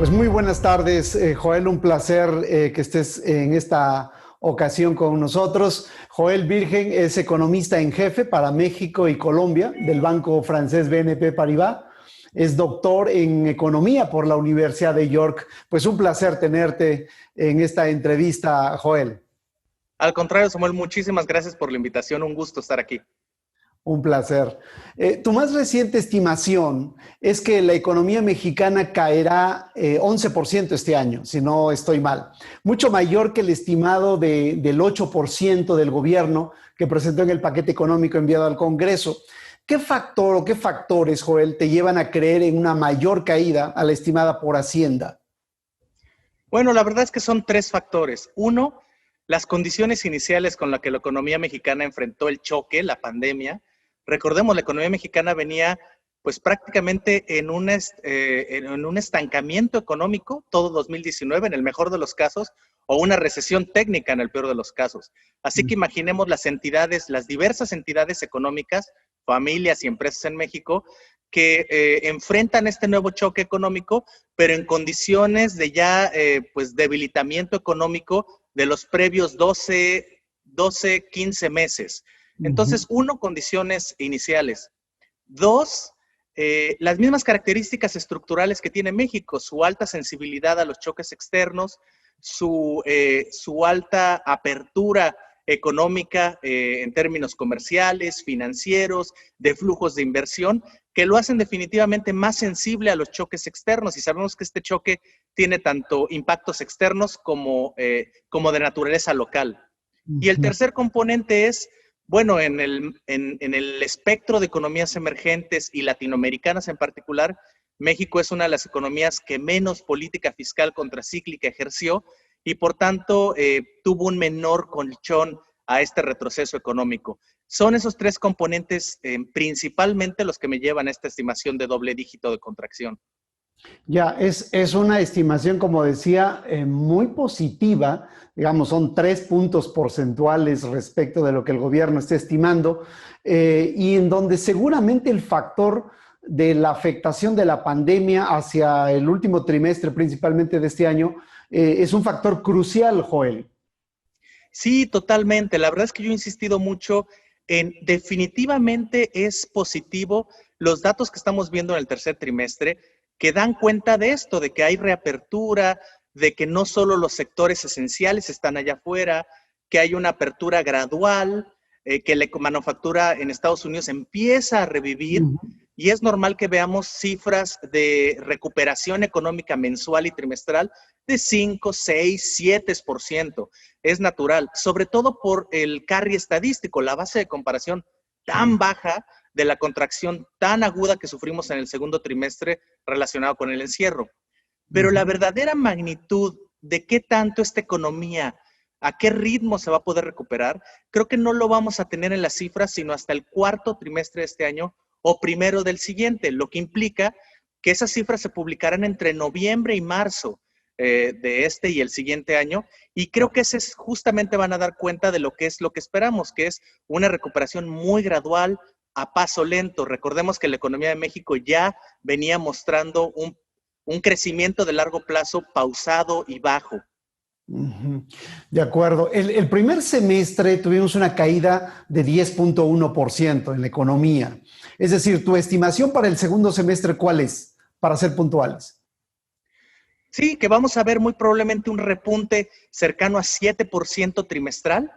Pues muy buenas tardes, Joel, un placer que estés en esta ocasión con nosotros. Joel Virgen es economista en jefe para México y Colombia del banco francés BNP Paribas. Es doctor en economía por la Universidad de York. Pues un placer tenerte en esta entrevista, Joel. Al contrario, Samuel, muchísimas gracias por la invitación. Un gusto estar aquí. Un placer. Tu más reciente estimación es que la economía mexicana caerá 11% este año, si no estoy mal. Mucho mayor que el estimado del 8% del gobierno que presentó en el paquete económico enviado al Congreso. ¿Qué factor o qué factores, Joel, te llevan a creer en una mayor caída a la estimada por Hacienda? Bueno, la verdad es que son tres factores. Uno, las condiciones iniciales con las que la economía mexicana enfrentó el choque, la pandemia. Recordemos, la economía mexicana venía pues prácticamente en un estancamiento económico todo 2019 en el mejor de los casos, o una recesión técnica en el peor de los casos. Así que imaginemos las entidades, las diversas entidades económicas, familias y empresas en México que enfrentan este nuevo choque económico, pero en condiciones de ya pues debilitamiento económico de los previos 15 meses. Entonces, uno, condiciones iniciales. Dos, las mismas características estructurales que tiene México, su alta sensibilidad a los choques externos, su alta apertura económica en términos comerciales, financieros, de flujos de inversión, que lo hacen definitivamente más sensible a los choques externos. Y sabemos que este choque tiene tanto impactos externos como de naturaleza local. Y el tercer componente es, bueno, en el espectro de economías emergentes y latinoamericanas en particular, México es una de las economías que menos política fiscal contracíclica ejerció y por tanto tuvo un menor colchón a este retroceso económico. Son esos tres componentes principalmente los que me llevan a esta estimación de doble dígito de contracción. Ya, es una estimación, como decía, muy positiva. Digamos, son 3 puntos porcentuales respecto de lo que el gobierno está estimando, y en donde seguramente el factor de la afectación de la pandemia hacia el último trimestre, principalmente de este año, es un factor crucial, Joel. Sí, totalmente. La verdad es que yo he insistido mucho en definitivamente es positivo los datos que estamos viendo en el tercer trimestre que dan cuenta de esto, de que hay reapertura, de que no solo los sectores esenciales están allá afuera, que hay una apertura gradual, que la manufactura en Estados Unidos empieza a revivir y es normal que veamos cifras de recuperación económica mensual y trimestral de 5, 6, 7%. Es natural, sobre todo por el carry estadístico, la base de comparación tan baja de la contracción tan aguda que sufrimos en el segundo trimestre relacionado con el encierro. Pero la verdadera magnitud de qué tanto esta economía, a qué ritmo se va a poder recuperar, creo que no lo vamos a tener en las cifras sino hasta el cuarto trimestre de este año o primero del siguiente, lo que implica que esas cifras se publicarán entre noviembre y marzo de este y el siguiente año, y creo que ese es, justamente van a dar cuenta de lo que esperamos, que es una recuperación muy gradual, a paso lento. Recordemos que la economía de México ya venía mostrando un crecimiento de largo plazo pausado y bajo. De acuerdo. El primer semestre tuvimos una caída de 10.1% en la economía. Es decir, tu estimación para el segundo semestre, ¿cuál es? Para ser puntuales. Sí, que vamos a ver muy probablemente un repunte cercano a 7% trimestral,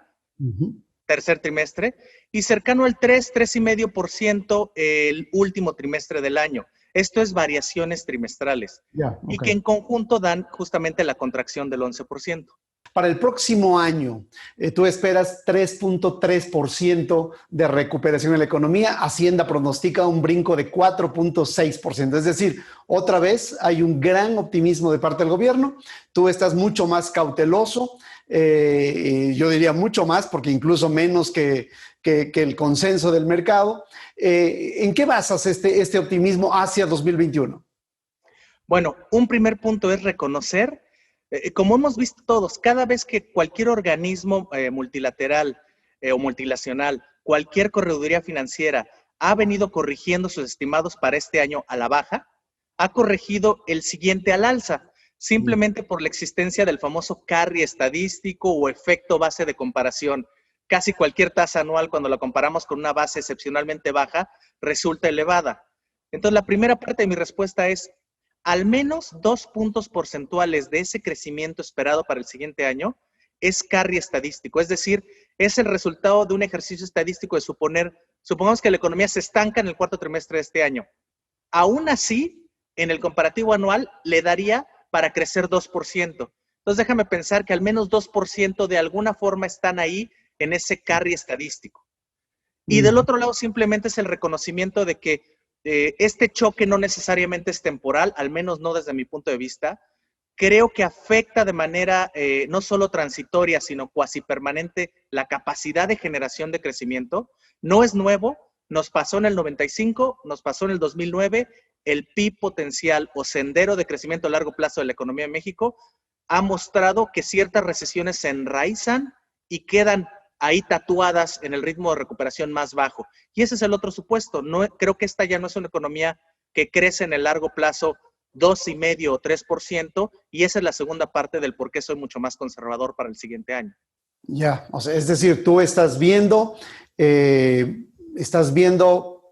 tercer trimestre, y cercano al 3,5% el último trimestre del año. Esto es variaciones trimestrales, y que en conjunto dan justamente la contracción del 11%. Para el próximo año, tú esperas 3.3% de recuperación en la economía. Hacienda pronostica un brinco de 4.6%. Es decir, otra vez hay un gran optimismo de parte del gobierno. Tú estás mucho más cauteloso. Yo diría mucho más, porque incluso menos que el consenso del mercado. ¿En qué basas este optimismo hacia 2021? Bueno, un primer punto es reconocer, como hemos visto todos, cada vez que cualquier organismo multilateral o multinacional, cualquier correduría financiera ha venido corrigiendo sus estimados para este año a la baja, ha corregido el siguiente al alza. simplemente por la existencia del famoso carry estadístico o efecto base de comparación. Casi cualquier tasa anual, cuando la comparamos con una base excepcionalmente baja, resulta elevada. Entonces, la primera parte de mi respuesta es, al menos 2 puntos porcentuales de ese crecimiento esperado para el siguiente año es carry estadístico, es decir, es el resultado de un ejercicio estadístico de supongamos que la economía se estanca en el cuarto trimestre de este año. Aún así, en el comparativo anual le daría para crecer 2%. Entonces, déjame pensar que al menos 2% de alguna forma están ahí en ese carry estadístico. Y del otro lado, simplemente es el reconocimiento de que este choque no necesariamente es temporal, al menos no desde mi punto de vista. Creo que afecta de manera no solo transitoria, sino cuasi permanente la capacidad de generación de crecimiento. No es nuevo, nos pasó en el 95, nos pasó en el 2009, el PIB potencial o sendero de crecimiento a largo plazo de la economía de México ha mostrado que ciertas recesiones se enraizan y quedan ahí tatuadas en el ritmo de recuperación más bajo. Y ese es el otro supuesto. No, creo que esta ya no es una economía que crece en el largo plazo 2,5 o 3%, y esa es la segunda parte del por qué soy mucho más conservador para el siguiente año. Ya, o sea, es decir, tú estás viendo,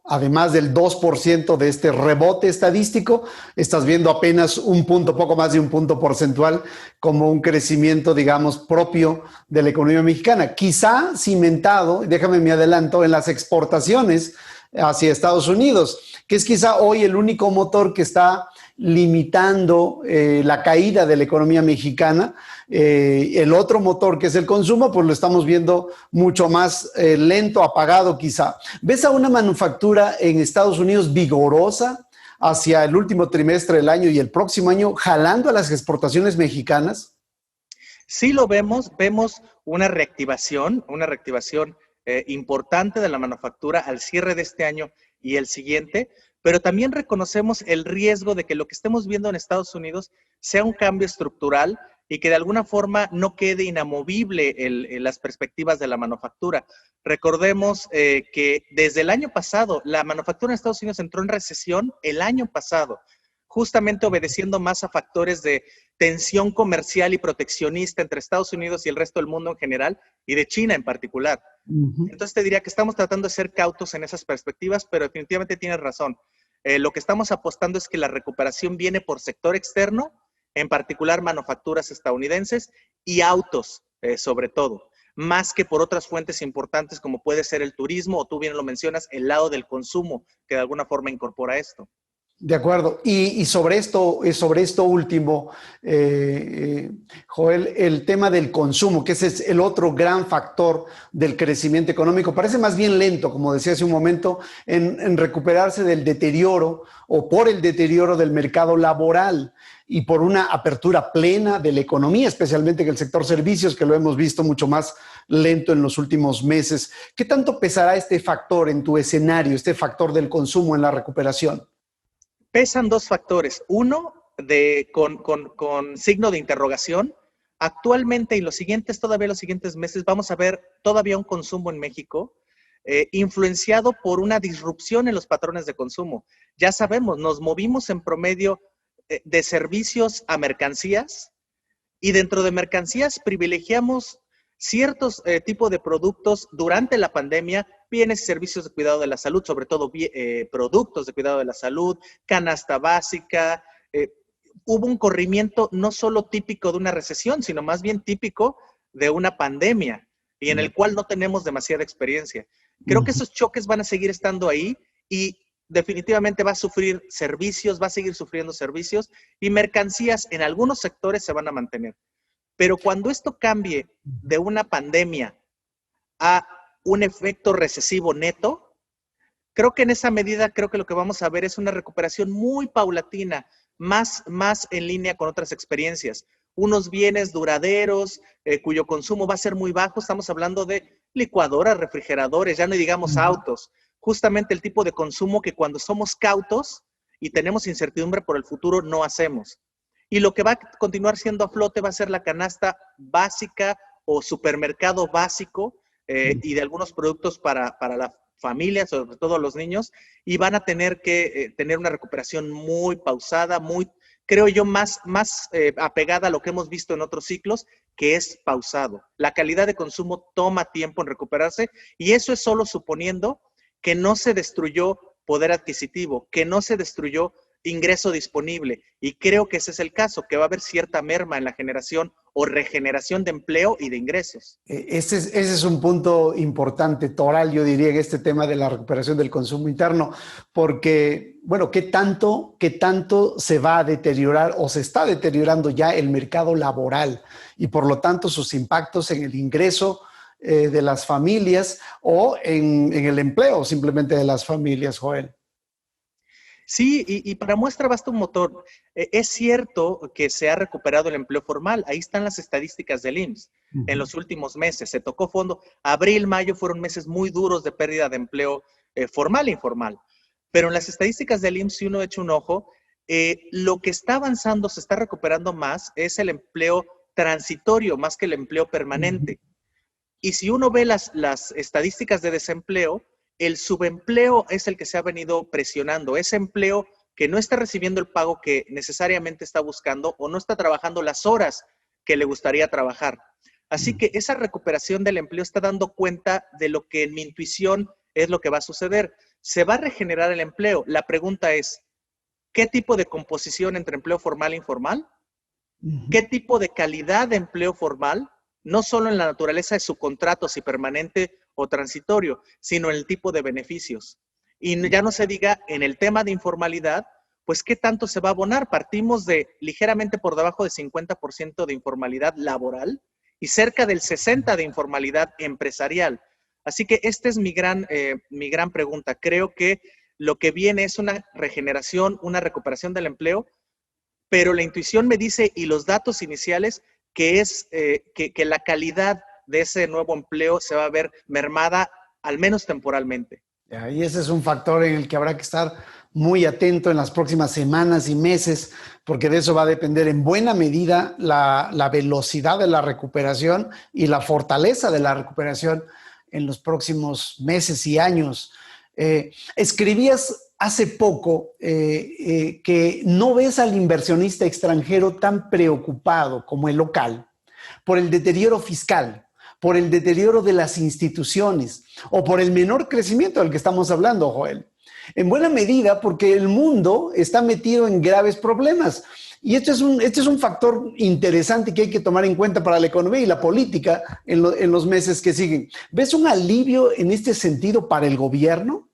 además del 2% de este rebote estadístico, estás viendo apenas un punto, poco más de un punto porcentual, como un crecimiento, digamos, propio de la economía mexicana. Quizá cimentado, déjame me adelanto, en las exportaciones hacia Estados Unidos, que es quizá hoy el único motor que está limitando la caída de la economía mexicana. El otro motor, que es el consumo, pues lo estamos viendo mucho más lento, apagado quizá. ¿Ves a una manufactura en Estados Unidos vigorosa hacia el último trimestre del año y el próximo año, jalando a las exportaciones mexicanas? Sí lo vemos una reactivación importante de la manufactura al cierre de este año y el siguiente, pero también reconocemos el riesgo de que lo que estemos viendo en Estados Unidos sea un cambio estructural y que de alguna forma no quede inamovible las perspectivas de la manufactura. Recordemos que desde el año pasado, la manufactura en Estados Unidos entró en recesión el año pasado, justamente obedeciendo más a factores de tensión comercial y proteccionista entre Estados Unidos y el resto del mundo en general, y de China en particular. Entonces te diría que estamos tratando de ser cautos en esas perspectivas, pero definitivamente tienes razón. Lo que estamos apostando es que la recuperación viene por sector externo, en particular manufacturas estadounidenses y autos, sobre todo, más que por otras fuentes importantes como puede ser el turismo, o tú bien lo mencionas, el lado del consumo, que de alguna forma incorpora esto. De acuerdo. Y sobre esto último, Joel, el tema del consumo, que ese es el otro gran factor del crecimiento económico, parece más bien lento, como decía hace un momento, en recuperarse del deterioro o por el deterioro del mercado laboral y por una apertura plena de la economía, especialmente en el sector servicios, que lo hemos visto mucho más lento en los últimos meses. ¿Qué tanto pesará este factor en tu escenario, este factor del consumo en la recuperación? Pesan dos factores. Uno, con signo de interrogación. Actualmente y todavía los siguientes meses, vamos a ver todavía un consumo en México influenciado por una disrupción en los patrones de consumo. Ya sabemos, nos movimos en promedio de servicios a mercancías, y dentro de mercancías privilegiamos ciertos tipos de productos durante la pandemia, bienes y servicios de cuidado de la salud, sobre todo productos de cuidado de la salud, canasta básica. Hubo un corrimiento no solo típico de una recesión, sino más bien típico de una pandemia, y en el cual no tenemos demasiada experiencia. Creo que esos choques van a seguir estando ahí, y definitivamente va a seguir sufriendo servicios, y mercancías en algunos sectores se van a mantener. Pero cuando esto cambie de una pandemia a un efecto recesivo neto, creo que en esa medida, creo que lo que vamos a ver es una recuperación muy paulatina, más en línea con otras experiencias. Unos bienes duraderos, cuyo consumo va a ser muy bajo. Estamos hablando de licuadoras, refrigeradores, ya no digamos autos. Justamente el tipo de consumo que cuando somos cautos y tenemos incertidumbre por el futuro no hacemos. Y lo que va a continuar siendo a flote va a ser la canasta básica o supermercado básico y de algunos productos para la familia, sobre todo los niños, y van a tener que tener una recuperación muy pausada, muy creo yo, más apegada a lo que hemos visto en otros ciclos, que es pausado. La calidad de consumo toma tiempo en recuperarse y eso es solo suponiendo que no se destruyó poder adquisitivo, que no se destruyó ingreso disponible. Y creo que ese es el caso, que va a haber cierta merma en la generación o regeneración de empleo y de ingresos. Ese es un punto importante, Toral, yo diría, en este tema de la recuperación del consumo interno, porque, bueno, qué tanto se va a deteriorar o se está deteriorando ya el mercado laboral y por lo tanto sus impactos en el ingreso de las familias o en el empleo simplemente de las familias, Joel? Sí, y para muestra basta un motor. Es cierto que se ha recuperado el empleo formal. Ahí están las estadísticas del IMSS en los últimos meses. Se tocó fondo. Abril, mayo fueron meses muy duros de pérdida de empleo formal e informal. Pero en las estadísticas del IMSS, si uno echa un ojo, lo que está avanzando, se está recuperando más, es el empleo transitorio más que el empleo permanente. Y si uno ve las estadísticas de desempleo, el subempleo es el que se ha venido presionando. Ese empleo que no está recibiendo el pago que necesariamente está buscando o no está trabajando las horas que le gustaría trabajar. Así que esa recuperación del empleo está dando cuenta de lo que en mi intuición es lo que va a suceder. Se va a regenerar el empleo. La pregunta es, ¿qué tipo de composición entre empleo formal e informal? ¿Qué tipo de calidad de empleo formal? No solo en la naturaleza de su contrato, si permanente o transitorio, sino en el tipo de beneficios. Y ya no se diga en el tema de informalidad, pues qué tanto se va a abonar. Partimos de ligeramente por debajo de 50% de informalidad laboral y cerca del 60% de informalidad empresarial. Así que esta es mi gran pregunta. Creo que lo que viene es una regeneración, una recuperación del empleo, pero la intuición me dice, y los datos iniciales, que es que la calidad de ese nuevo empleo se va a ver mermada, al menos temporalmente. Y ese es un factor en el que habrá que estar muy atento en las próximas semanas y meses, porque de eso va a depender en buena medida la velocidad de la recuperación y la fortaleza de la recuperación en los próximos meses y años. Escribías hace poco que no ves al inversionista extranjero tan preocupado como el local por el deterioro fiscal, por el deterioro de las instituciones o por el menor crecimiento del que estamos hablando, Joel. En buena medida porque el mundo está metido en graves problemas. Y este es un factor interesante que hay que tomar en cuenta para la economía y la política en los meses que siguen. ¿Ves un alivio en este sentido para el gobierno?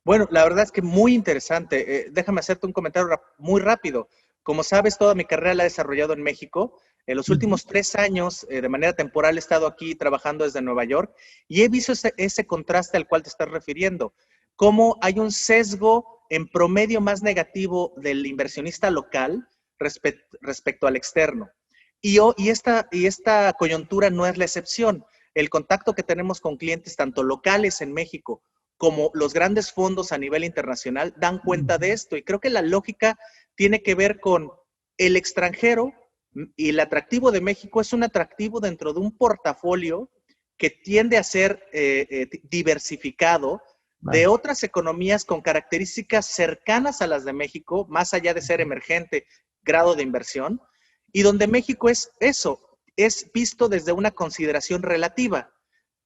Bueno, la verdad es que muy interesante. Déjame hacerte un comentario muy rápido. Como sabes, toda mi carrera la he desarrollado en México. En los últimos 3 años, de manera temporal, he estado aquí trabajando desde Nueva York y he visto ese contraste al cual te estás refiriendo. Cómo hay un sesgo en promedio más negativo del inversionista local respecto al externo. Y esta coyuntura no es la excepción. El contacto que tenemos con clientes, tanto locales en México como los grandes fondos a nivel internacional, dan cuenta de esto. Y creo que la lógica tiene que ver con el extranjero y el atractivo de México es un atractivo dentro de un portafolio que tiende a ser diversificado de otras economías con características cercanas a las de México, más allá de ser emergente grado de inversión, y donde México es eso, es visto desde una consideración relativa.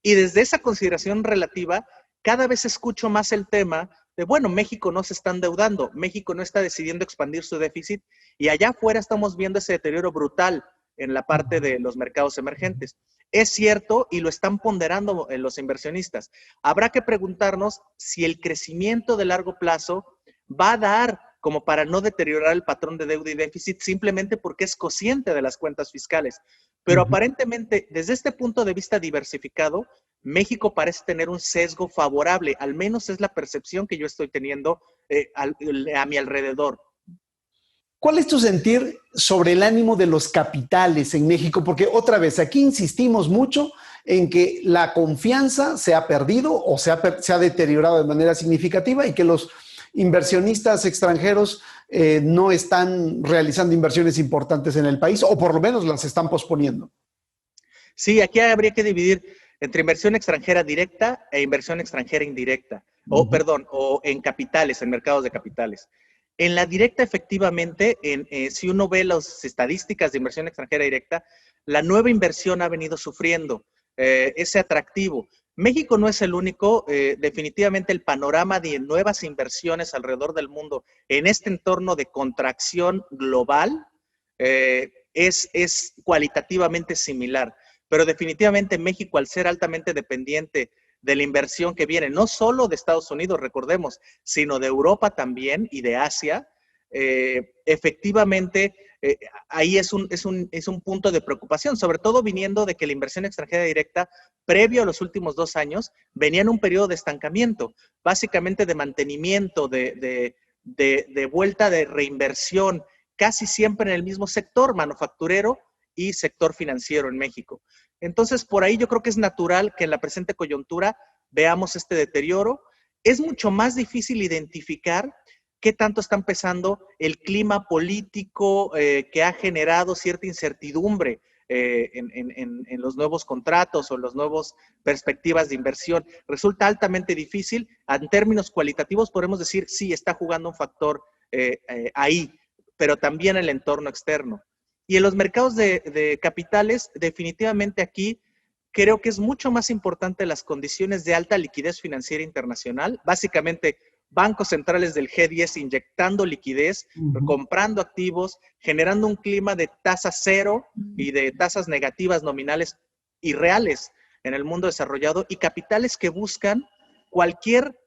Y desde esa consideración relativa, cada vez escucho más el tema de, bueno, México no se está endeudando, México no está decidiendo expandir su déficit y allá afuera estamos viendo ese deterioro brutal en la parte de los mercados emergentes. Es cierto y lo están ponderando los inversionistas. Habrá que preguntarnos si el crecimiento de largo plazo va a dar como para no deteriorar el patrón de deuda y déficit simplemente porque es consciente de las cuentas fiscales. Pero aparentemente, desde este punto de vista diversificado, México parece tener un sesgo favorable, al menos es la percepción que yo estoy teniendo a mi alrededor. ¿Cuál es tu sentir sobre el ánimo de los capitales en México? Porque otra vez, aquí insistimos mucho en que la confianza se ha perdido o se ha deteriorado de manera significativa y que los inversionistas extranjeros no están realizando inversiones importantes en el país o por lo menos las están posponiendo. Sí, aquí habría que dividir entre inversión extranjera directa e inversión extranjera indirecta, o en capitales, en mercados de capitales. En la directa, efectivamente, si uno ve las estadísticas de inversión extranjera directa, la nueva inversión ha venido sufriendo ese atractivo. México no es el único, definitivamente el panorama de nuevas inversiones alrededor del mundo en este entorno de contracción global es cualitativamente similar, pero definitivamente México, al ser altamente dependiente de la inversión que viene, no solo de Estados Unidos, recordemos, sino de Europa también y de Asia, efectivamente ahí es un punto de preocupación, sobre todo viniendo de que la inversión extranjera directa, previo a los últimos 2 años, venía en un periodo de estancamiento, básicamente de mantenimiento, de vuelta de reinversión, casi siempre en el mismo sector manufacturero y sector financiero en México. Entonces, por ahí yo creo que es natural que en la presente coyuntura veamos este deterioro. Es mucho más difícil identificar qué tanto está empezando el clima político que ha generado cierta incertidumbre en los nuevos contratos o las nuevas perspectivas de inversión. Resulta altamente difícil. En términos cualitativos podemos decir, sí, está jugando un factor ahí, pero también el entorno externo. Y en los mercados de capitales, definitivamente aquí creo que es mucho más importante las condiciones de alta liquidez financiera internacional, básicamente bancos centrales del G10 inyectando liquidez, comprando activos, generando un clima de tasa cero y de tasas negativas nominales y reales en el mundo desarrollado, y capitales que buscan cualquier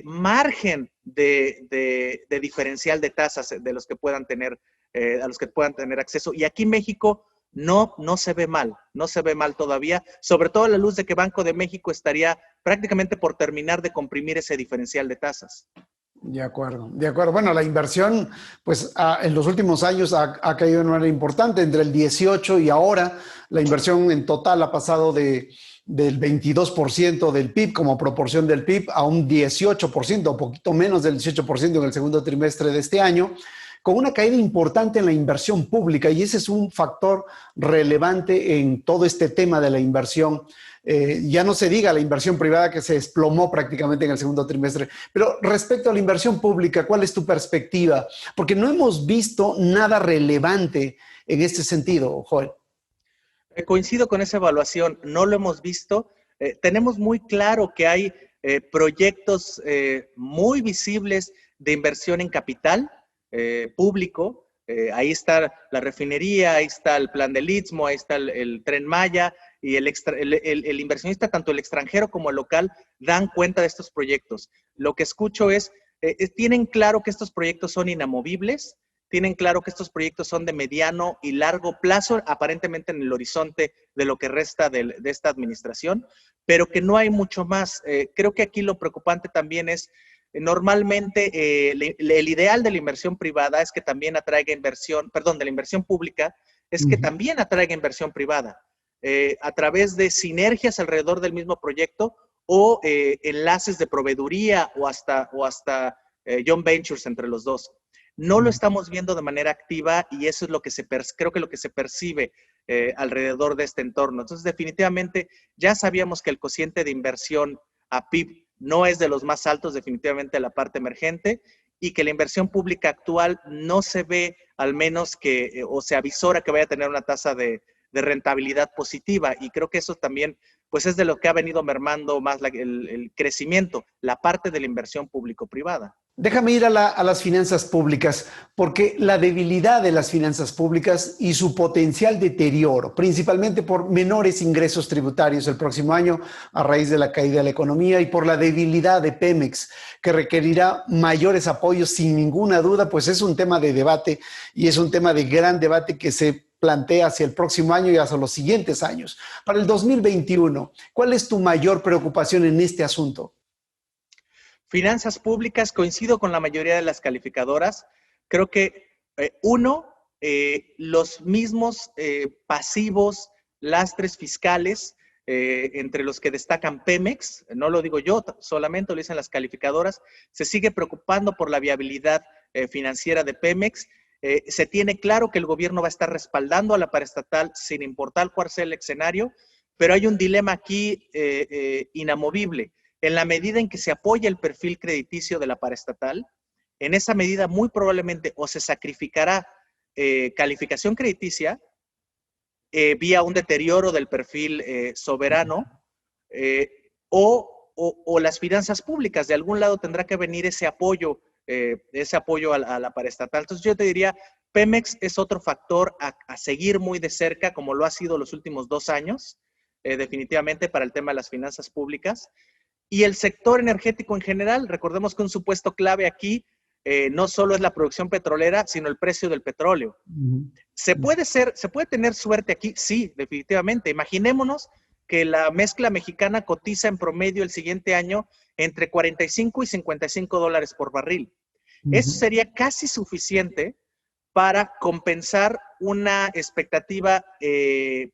margen de diferencial de tasas de los que puedan tener, a los que puedan tener acceso. Y aquí México no se ve mal, no se ve mal todavía, sobre todo a la luz de que Banco de México estaría prácticamente por terminar de comprimir ese diferencial de tasas. De acuerdo, de acuerdo. Bueno, la inversión, pues en los últimos años ha caído de manera importante. Entre el 18 y ahora, la inversión en total ha pasado del 22% del PIB como proporción del PIB a un 18%, un poquito menos del 18% en el segundo trimestre de este año, con una caída importante en la inversión pública, y ese es un factor relevante en todo este tema de la inversión. Ya no se diga la inversión privada, que se desplomó prácticamente en el segundo trimestre. Pero respecto a la inversión pública, ¿cuál es tu perspectiva? Porque no hemos visto nada relevante en este sentido, Joel. Coincido con esa evaluación, no lo hemos visto. Tenemos muy claro que hay proyectos muy visibles de inversión en capital público. Ahí está la refinería, ahí está el plan del Istmo, ahí está el Tren Maya, y el inversionista, tanto el extranjero como el local, dan cuenta de estos proyectos. Lo que escucho es, tienen claro que estos proyectos son inamovibles, tienen claro que estos proyectos son de mediano y largo plazo, aparentemente en el horizonte de lo que resta de esta administración, pero que no hay mucho más. Creo que aquí lo preocupante también es, normalmente el ideal de la inversión privada es que también atraiga inversión, perdón, de la inversión pública, es que también atraiga inversión privada. A través de sinergias alrededor del mismo proyecto o enlaces de proveeduría o hasta joint ventures entre los dos. No lo estamos viendo de manera activa, y eso es lo que creo que lo que se percibe alrededor de este entorno. Entonces, definitivamente, ya sabíamos que el cociente de inversión a PIB no es de los más altos, definitivamente la parte emergente, y que la inversión pública actual no se ve, al menos que, o se avisora que vaya a tener una tasa de rentabilidad positiva, y creo que eso también pues es de lo que ha venido mermando más el crecimiento, la parte de la inversión público-privada. Déjame ir a las finanzas públicas, porque la debilidad de las finanzas públicas y su potencial deterioro, principalmente por menores ingresos tributarios el próximo año a raíz de la caída de la economía, y por la debilidad de Pemex, que requerirá mayores apoyos sin ninguna duda, pues es un tema de debate, y es un tema de gran debate que se plantea hacia el próximo año y hacia los siguientes años. Para el 2021, ¿cuál es tu mayor preocupación en este asunto? Finanzas públicas, coincido con la mayoría de las calificadoras. Creo que, los mismos pasivos, lastres fiscales, entre los que destacan Pemex, no lo digo yo, solamente lo dicen las calificadoras, se sigue preocupando por la viabilidad financiera de Pemex. Se tiene claro que el gobierno va a estar respaldando a la paraestatal sin importar cuál sea el escenario, pero hay un dilema aquí inamovible. En la medida en que se apoya el perfil crediticio de la paraestatal en esa medida muy probablemente o se sacrificará calificación crediticia vía un deterioro del perfil soberano, o las finanzas públicas. De algún lado tendrá que venir ese apoyo a la paraestatal. Entonces yo te diría, Pemex es otro factor a seguir muy de cerca, como lo ha sido los últimos 2 años, definitivamente para el tema de las finanzas públicas. Y el sector energético en general, recordemos que un supuesto clave aquí no solo es la producción petrolera, sino el precio del petróleo. ¿Se puede tener suerte aquí? Sí, definitivamente. Imaginémonos que la mezcla mexicana cotiza en promedio el siguiente año entre 45 y 55 dólares por barril. Eso sería casi suficiente para compensar una expectativa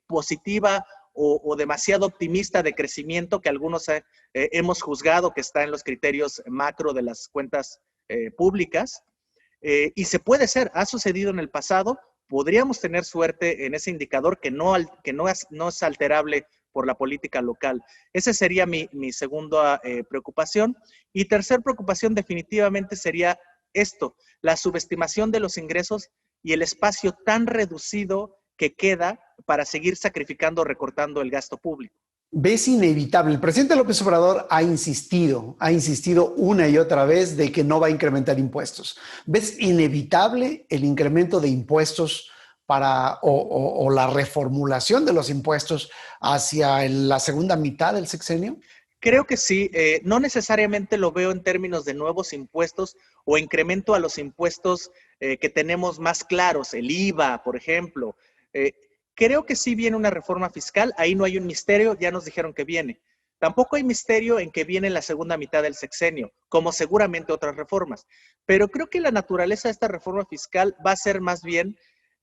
positiva o demasiado optimista de crecimiento que algunos hemos juzgado que está en los criterios macro de las cuentas públicas. Y se puede hacer, ha sucedido en el pasado, podríamos tener suerte en ese indicador que no es alterable por la política local. Esa sería mi segunda preocupación. Y tercer preocupación definitivamente sería esto, la subestimación de los ingresos y el espacio tan reducido que queda para seguir sacrificando o recortando el gasto público. ¿Ves inevitable? El presidente López Obrador ha insistido una y otra vez de que no va a incrementar impuestos. ¿Ves inevitable el incremento de impuestos o la reformulación de los impuestos hacia la segunda mitad del sexenio? Creo que sí, no necesariamente lo veo en términos de nuevos impuestos o incremento a los impuestos que tenemos más claros, el IVA, por ejemplo. Creo que sí viene una reforma fiscal, ahí no hay un misterio, ya nos dijeron que viene. Tampoco hay misterio en que viene en la segunda mitad del sexenio, como seguramente otras reformas. Pero creo que la naturaleza de esta reforma fiscal va a ser más bien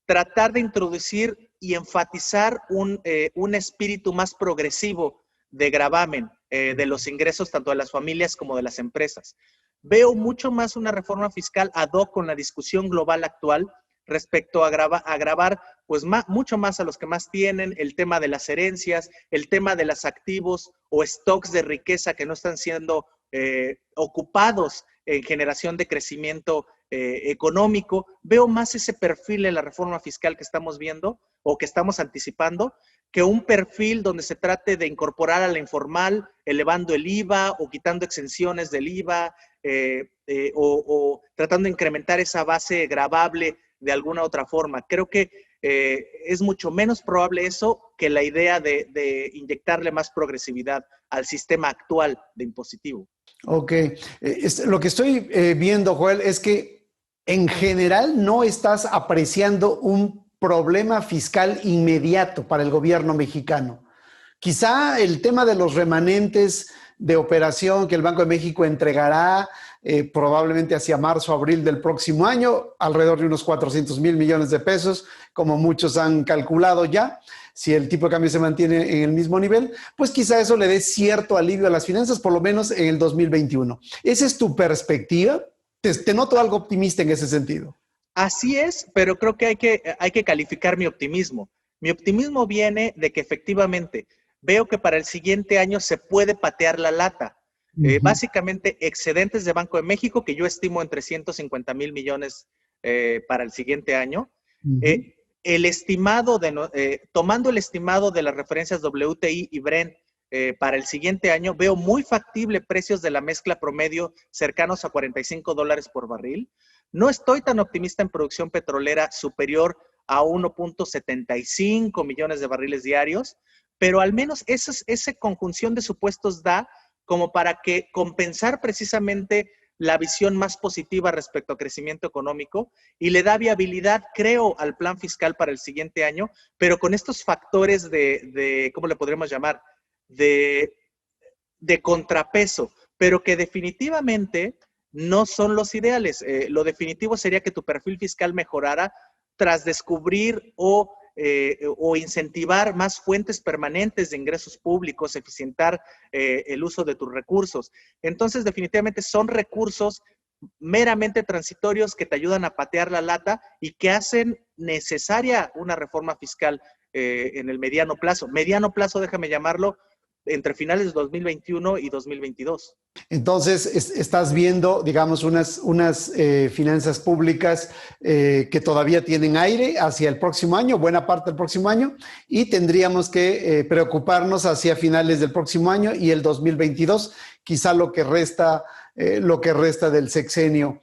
tratar de introducir y enfatizar un espíritu más progresivo de gravamen de los ingresos tanto de las familias como de las empresas. Veo mucho más una reforma fiscal ad hoc con la discusión global actual respecto a gravar pues mucho más a los que más tienen, el tema de las herencias, el tema de los activos o stocks de riqueza que no están siendo ocupados en generación de crecimiento económico. Veo más ese perfil en la reforma fiscal que estamos viendo o que estamos anticipando, que un perfil donde se trate de incorporar a la informal, elevando el IVA o quitando exenciones del IVA o tratando de incrementar esa base gravable de alguna otra forma. Creo que es mucho menos probable eso que la idea de inyectarle más progresividad al sistema actual de impositivo. Ok. Lo que estoy viendo, Joel, es que en general no estás apreciando un problema fiscal inmediato para el gobierno mexicano. Quizá el tema de los remanentes de operación que el Banco de México entregará probablemente hacia marzo o abril del próximo año, alrededor de unos 400 mil millones de pesos, como muchos han calculado ya. Si el tipo de cambio se mantiene en el mismo nivel, pues quizá eso le dé cierto alivio a las finanzas, por lo menos en el 2021. ¿Esa es tu perspectiva? Te noto algo optimista en ese sentido. Así es, pero creo que hay que calificar mi optimismo. Mi optimismo viene de que efectivamente veo que para el siguiente año se puede patear la lata. Básicamente excedentes de Banco de México, que yo estimo en 350 mil millones para el siguiente año. El estimado, tomando el estimado de las referencias WTI y Brent para el siguiente año, veo muy factible precios de la mezcla promedio cercanos a 45 dólares por barril. No estoy tan optimista en producción petrolera superior a 1.75 millones de barriles diarios, pero al menos esa conjunción de supuestos da como para que compensar precisamente la visión más positiva respecto a crecimiento económico y le da viabilidad, creo, al plan fiscal para el siguiente año, pero con estos factores ¿cómo le podríamos llamar? De contrapeso, pero que definitivamente no son los ideales. Lo definitivo sería que tu perfil fiscal mejorara tras descubrir o incentivar más fuentes permanentes de ingresos públicos, eficientar el uso de tus recursos. Entonces, definitivamente son recursos meramente transitorios que te ayudan a patear la lata y que hacen necesaria una reforma fiscal en el mediano plazo. Mediano plazo, déjame llamarlo, entre finales de 2021 y 2022. Entonces, estás viendo, digamos, unas finanzas públicas que todavía tienen aire hacia el próximo año, buena parte del próximo año, y tendríamos que preocuparnos hacia finales del próximo año y el 2022, quizá lo que resta del sexenio.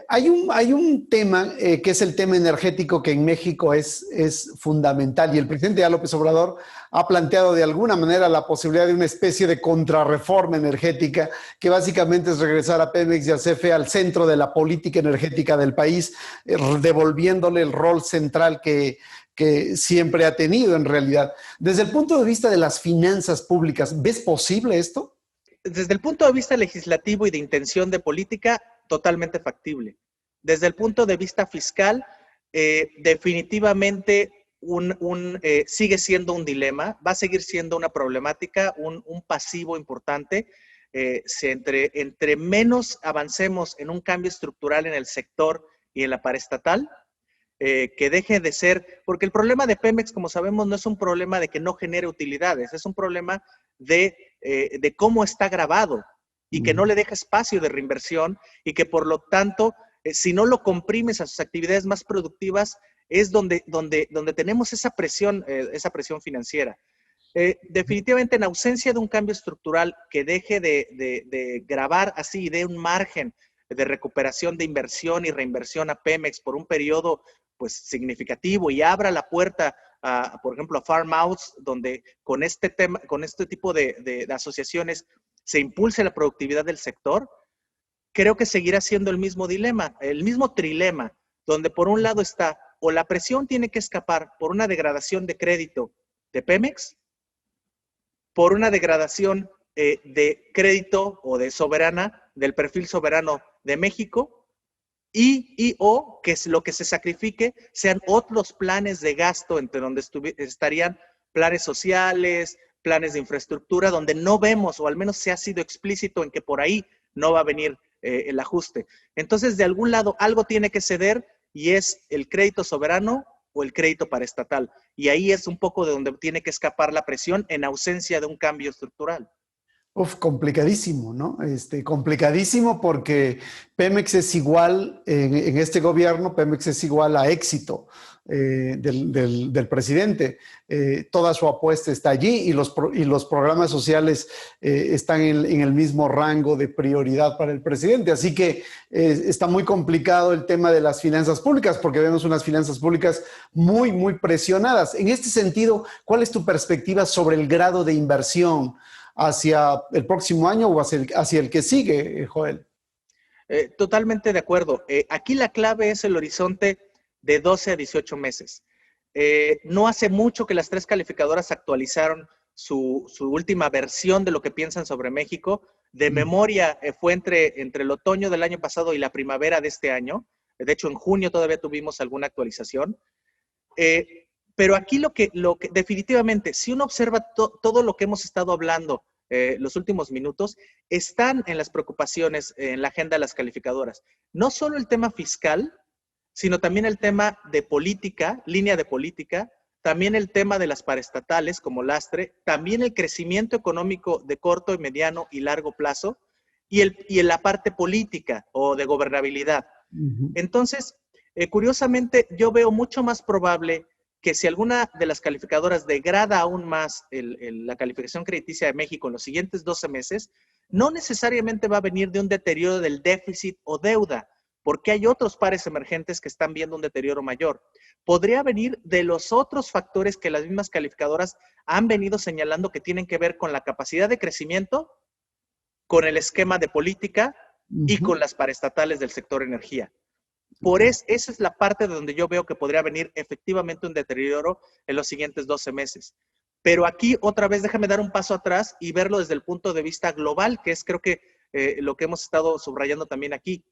Hay un tema que es el tema energético que en México es fundamental y el presidente López Obrador ha planteado de alguna manera la posibilidad de una especie de contrarreforma energética que básicamente es regresar a Pemex y a CFE al centro de la política energética del país, devolviéndole el rol central que siempre ha tenido en realidad. Desde el punto de vista de las finanzas públicas, ¿ves posible esto? Desde el punto de vista legislativo y de intención de política, totalmente factible. Desde el punto de vista fiscal, definitivamente sigue siendo un dilema, va a seguir siendo una problemática, un pasivo importante. Entre menos avancemos en un cambio estructural en el sector y en la paraestatal, que deje de ser, porque el problema de Pemex, como sabemos, no es un problema de que no genere utilidades, es un problema de cómo está grabado y que no le deja espacio de reinversión y que por lo tanto, si no lo comprimes a sus actividades más productivas, es donde tenemos esa presión financiera. Definitivamente, en ausencia de un cambio estructural que deje de grabar así y dé un margen de recuperación de inversión y reinversión a Pemex por un periodo pues significativo y abra la puerta por ejemplo, a farm outs, donde con este tipo de asociaciones se impulse la productividad del sector, creo que seguirá siendo el mismo dilema, el mismo trilema, donde por un lado está o la presión tiene que escapar por una degradación de crédito de Pemex, por una degradación de crédito o de soberana, del perfil soberano de México, o que lo que se sacrifique sean otros planes de gasto entre donde estarían planes sociales, planes de infraestructura, donde no vemos, o al menos se ha sido explícito en que por ahí no va a venir el ajuste. Entonces, de algún lado, algo tiene que ceder y es el crédito soberano o el crédito paraestatal. Y ahí es un poco de donde tiene que escapar la presión en ausencia de un cambio estructural. Uf, complicadísimo, ¿no? Complicadísimo porque Pemex es igual, en este gobierno, Pemex es igual a éxito del presidente. Toda su apuesta está allí y los programas sociales están en el mismo rango de prioridad para el presidente. Así que está muy complicado el tema de las finanzas públicas porque vemos unas finanzas públicas muy, muy presionadas. En este sentido, ¿cuál es tu perspectiva sobre el grado de inversión hacia el próximo año o hacia el que sigue, Joel? Totalmente de acuerdo. Aquí la clave es el horizonte de 12 a 18 meses. No hace mucho que las tres calificadoras actualizaron su última versión de lo que piensan sobre México. De memoria, fue entre el otoño del año pasado y la primavera de este año. De hecho, en junio todavía tuvimos alguna actualización. Pero aquí lo que definitivamente, si uno observa todo lo que hemos estado hablando los últimos minutos, están en las preocupaciones en la agenda de las calificadoras. No solo el tema fiscal, sino también el tema de política, línea de política, también el tema de las paraestatales como lastre, también el crecimiento económico de corto, mediano y largo plazo, y en la parte política o de gobernabilidad. Entonces, curiosamente, yo veo mucho más probable que si alguna de las calificadoras degrada aún más la calificación crediticia de México en los siguientes 12 meses, no necesariamente va a venir de un deterioro del déficit o deuda, porque hay otros pares emergentes que están viendo un deterioro mayor. Podría venir de los otros factores que las mismas calificadoras han venido señalando que tienen que ver con la capacidad de crecimiento, con el esquema de política y con las paraestatales del sector energía. Esa es la parte de donde yo veo que podría venir efectivamente un deterioro en los siguientes 12 meses. Pero aquí, otra vez, déjame dar un paso atrás y verlo desde el punto de vista global, que es creo que lo que hemos estado subrayando también aquí.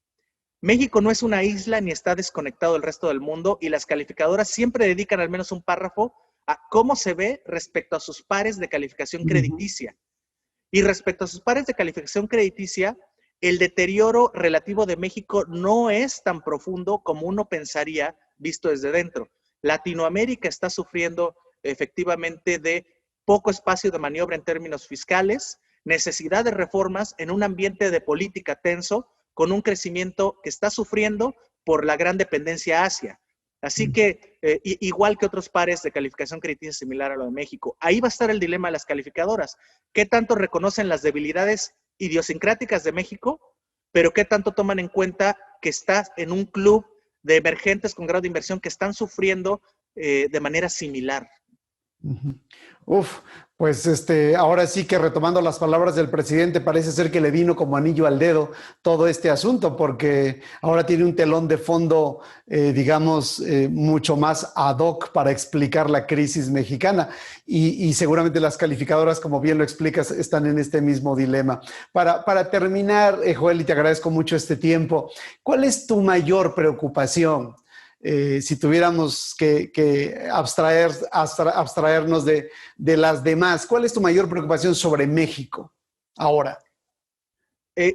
México no es una isla ni está desconectado del resto del mundo y las calificadoras siempre dedican al menos un párrafo a cómo se ve respecto a sus pares de calificación crediticia. Y respecto a sus pares de calificación crediticia, el deterioro relativo de México no es tan profundo como uno pensaría visto desde dentro. Latinoamérica está sufriendo efectivamente de poco espacio de maniobra en términos fiscales, necesidad de reformas en un ambiente de política tenso, con un crecimiento que está sufriendo por la gran dependencia a Asia. Así que, igual que otros pares de calificación crediticia similar a lo de México, ahí va a estar el dilema de las calificadoras. ¿Qué tanto reconocen las debilidades idiosincráticas de México, pero qué tanto toman en cuenta que estás en un club de emergentes con grado de inversión que están sufriendo de manera similar? Uf, pues ahora sí que retomando las palabras del presidente, parece ser que le vino como anillo al dedo todo este asunto, porque ahora tiene un telón de fondo, digamos, mucho más ad hoc para explicar la crisis mexicana. Y seguramente las calificadoras, como bien lo explicas, están en este mismo dilema. Para terminar, Joel, y te agradezco mucho este tiempo, ¿cuál es tu mayor preocupación? Si tuviéramos que abstraernos de las demás, ¿cuál es tu mayor preocupación sobre México ahora?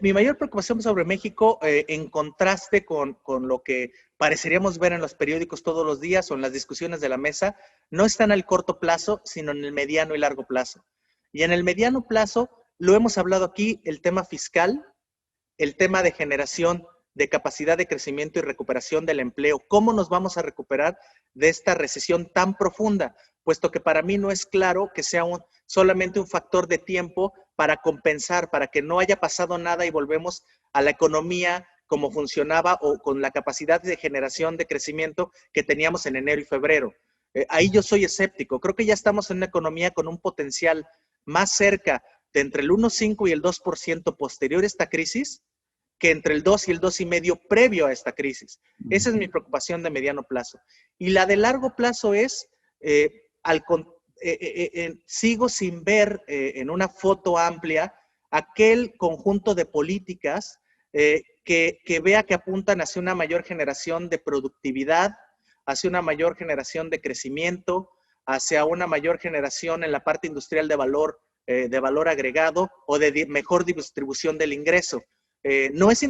Mi mayor preocupación sobre México, en contraste con lo que pareceríamos ver en los periódicos todos los días o en las discusiones de la mesa, no está en el corto plazo, sino en el mediano y largo plazo. Y en el mediano plazo, lo hemos hablado aquí, el tema fiscal, el tema de generación de capacidad de crecimiento y recuperación del empleo. ¿Cómo nos vamos a recuperar de esta recesión tan profunda? Puesto que para mí no es claro que sea solamente un factor de tiempo para compensar, para que no haya pasado nada y volvemos a la economía como funcionaba o con la capacidad de generación de crecimiento que teníamos en enero y febrero. Ahí yo soy escéptico. Creo que ya estamos en una economía con un potencial más cerca de entre el 1,5 y el 2% posterior a esta crisis, que entre el 2 y el 2,5 previo a esta crisis. Esa es mi preocupación de mediano plazo. Y la de largo plazo es, sigo sin ver en una foto amplia aquel conjunto de políticas que vea que apuntan hacia una mayor generación de productividad, hacia una mayor generación de crecimiento, hacia una mayor generación en la parte industrial de valor agregado o de mejor distribución del ingreso. No es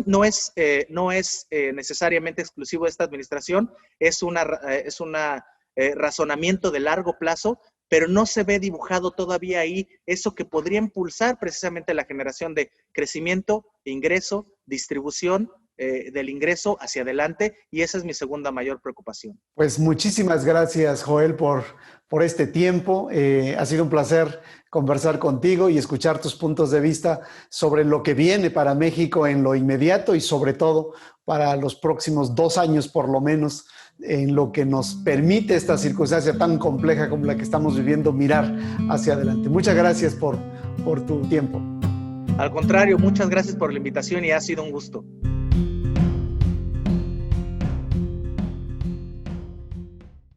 necesariamente exclusivo de esta administración, es un razonamiento de largo plazo, pero no se ve dibujado todavía ahí eso que podría impulsar precisamente la generación de crecimiento, ingreso, distribución del ingreso hacia adelante, y esa es mi segunda mayor preocupación. Pues muchísimas gracias, Joel, por este tiempo. Ha sido un placer conversar contigo y escuchar tus puntos de vista sobre lo que viene para México en lo inmediato y sobre todo para los próximos 2 años por lo menos, en lo que nos permite esta circunstancia tan compleja como la que estamos viviendo mirar hacia adelante. Muchas gracias por tu tiempo. Al contrario, muchas gracias por la invitación y ha sido un gusto.